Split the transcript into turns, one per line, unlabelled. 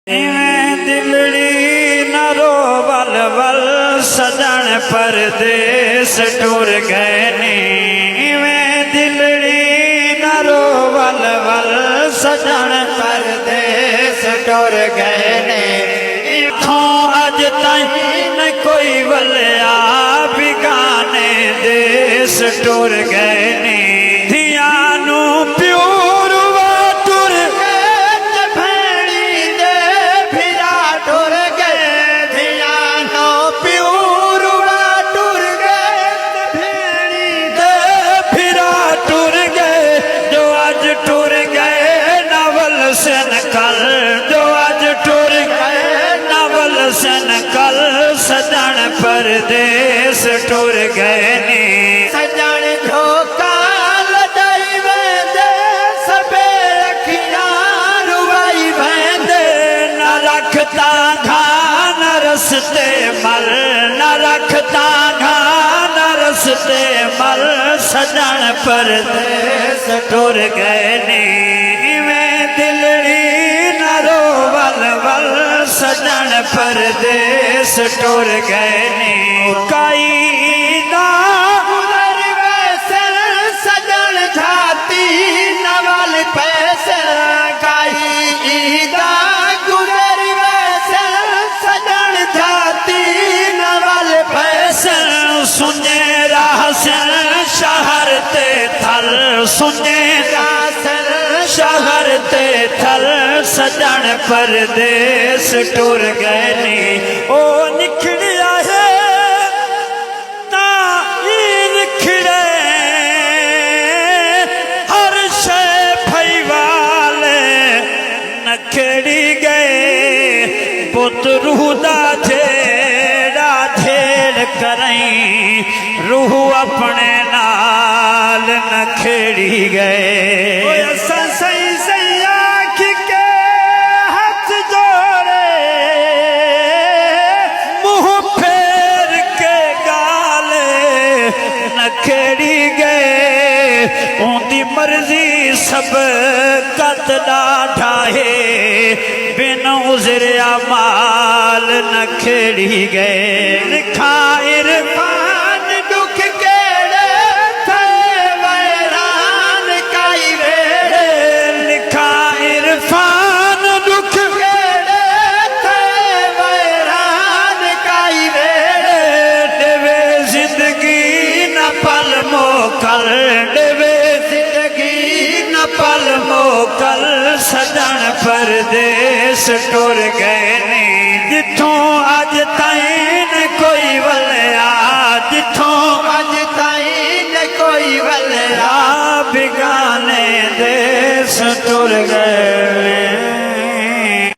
दिलड़ी न रो वल वल सजन परदेस टुर गए नी। दिलड़ी न रो वल वल सजन परदेस टुर गए नी। इथों अज ताईं न कोई वलिया बिगाने देस टुर गए नी। धियानू प्यो सजन परदेस टुर गए नी।
सजन झोंका लदाई वेंदे सबे अखियां रुवाई वेंदे।
न रखता घान रसते मल न रखता घान रसते मल सजन परदेस टुर गए नी। दिलड़ी न रो वल वल सजन परदेस टुर गए नी। काई ना
गुजर वैसे सजन झाती नवल पैसे। काई दा गुजर वैसे सजन झाती नवल पैसे।
सुने राहसन शहर ते थल सुने
राहसन
शहर ते थल सजन परदेस टुर गए नी। ओ निखड़िया है ता निखड़े हर शे फैवाले नखड़ी गए। पुत रूदा झेड़ा झेड़ करई रूह अपने नाल नखड़ी गए।
सही सही आँख के हाथ जोड़े
मुँह फेर के गाले नखड़ी गए। उनकी मर्जी सब कत ढाहे बिन उजरिया माल नखड़ी गए। लिखा इरफान
दुख केड़े थे वैरान काई वेड़े।
लिखा इरफान दुख
केड़े थे वैरान काई वेड़े।
देवे जिंदगी न पल मोकल देवे जिंदगी न पल मोकल सजन परदेस टुर गए नी। जिथों अज ताईं न कोई वलिया जिथों
अज ताईं न कोई वलिया
बिगाने देस टुर गए।